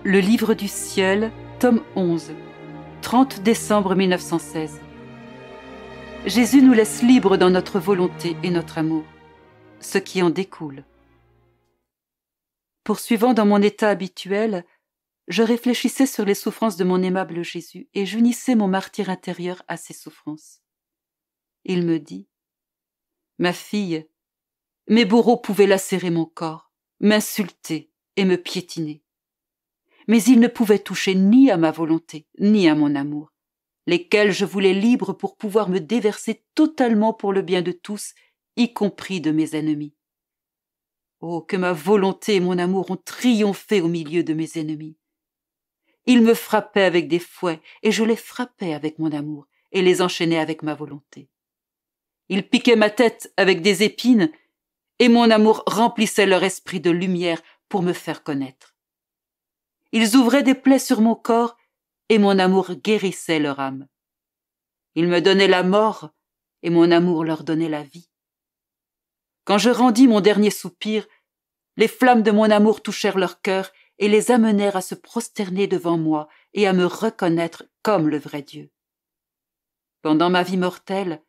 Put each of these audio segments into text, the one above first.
Le livre du ciel, tome 11, 30 décembre 1916. Jésus nous laisse libres dans notre volonté et notre amour, ce qui en découle. Poursuivant dans mon état habituel, je réfléchissais sur les souffrances de mon aimable Jésus et j'unissais mon martyre intérieur à ses souffrances. Il me dit : « Ma fille, mes bourreaux pouvaient lacérer mon corps, m'insulter et me piétiner. Mais ils ne pouvaient toucher ni à ma volonté, ni à mon amour, lesquels je voulais libres pour pouvoir me déverser totalement pour le bien de tous, y compris de mes ennemis. Oh, que ma volonté et mon amour ont triomphé au milieu de mes ennemis. Ils me frappaient avec des fouets, et je les frappais avec mon amour, et les enchaînais avec ma volonté. Ils piquaient ma tête avec des épines, et mon amour remplissait leur esprit de lumière pour me faire connaître. Ils ouvraient des plaies sur mon corps, et mon amour guérissait leur âme. Ils me donnaient la mort, et mon amour leur donnait la vie. Quand je rendis mon dernier soupir, les flammes de mon amour touchèrent leur cœur et les amenèrent à se prosterner devant moi et à me reconnaître comme le vrai Dieu. Pendant ma vie mortelle,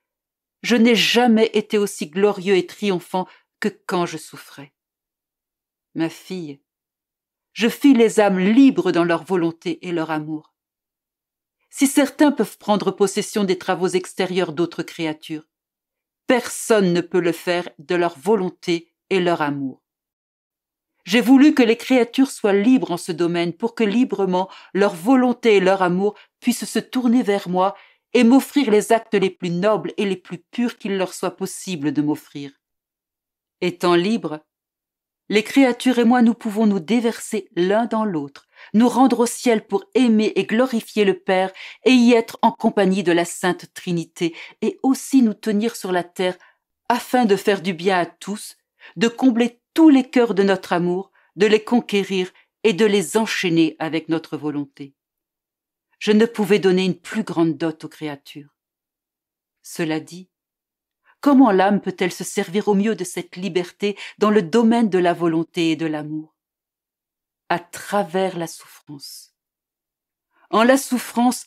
je n'ai jamais été aussi glorieux et triomphant que quand je souffrais. Ma fille, je fis les âmes libres dans leur volonté et leur amour. Si certains peuvent prendre possession des travaux extérieurs d'autres créatures, personne ne peut le faire de leur volonté et leur amour. J'ai voulu que les créatures soient libres en ce domaine pour que librement leur volonté et leur amour puissent se tourner vers moi et m'offrir les actes les plus nobles et les plus purs qu'il leur soit possible de m'offrir. Étant libres, les créatures et moi nous pouvons nous déverser l'un dans l'autre, nous rendre au ciel pour aimer et glorifier le Père et y être en compagnie de la Sainte Trinité et aussi nous tenir sur la terre afin de faire du bien à tous, de combler tous les cœurs de notre amour, de les conquérir et de les enchaîner avec notre volonté. Je ne pouvais donner une plus grande dot aux créatures. Cela dit, comment l'âme peut-elle se servir au mieux de cette liberté dans le domaine de la volonté et de l'amour ? À travers la souffrance. En la souffrance,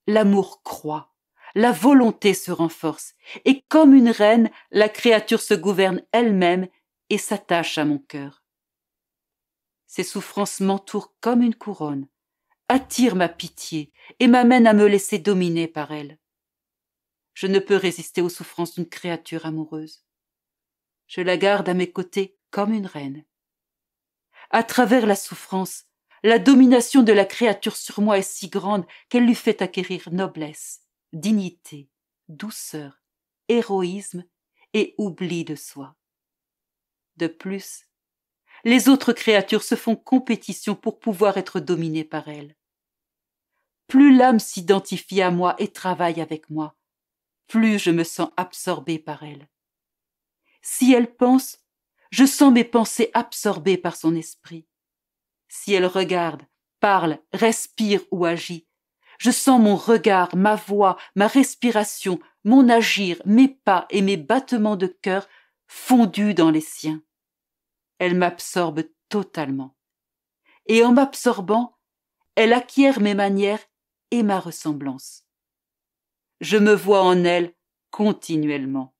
l'amour croît, la volonté se renforce, et comme une reine, la créature se gouverne elle-même et s'attache à mon cœur. Ces souffrances m'entourent comme une couronne, attirent ma pitié et m'amènent à me laisser dominer par elles. Je ne peux résister aux souffrances d'une créature amoureuse. Je la garde à mes côtés comme une reine. À travers la souffrance, la domination de la créature sur moi est si grande qu'elle lui fait acquérir noblesse, dignité, douceur, héroïsme et oubli de soi. De plus, les autres créatures se font compétition pour pouvoir être dominées par elle. Plus l'âme s'identifie à moi et travaille avec moi, plus je me sens absorbé par elle. Si elle pense, je sens mes pensées absorbées par son esprit. Si elle regarde, parle, respire ou agit, je sens mon regard, ma voix, ma respiration, mon agir, mes pas et mes battements de cœur fondus dans les siens. Elle m'absorbe totalement. Et en m'absorbant, elle acquiert mes manières et ma ressemblance. Je me vois en elle continuellement.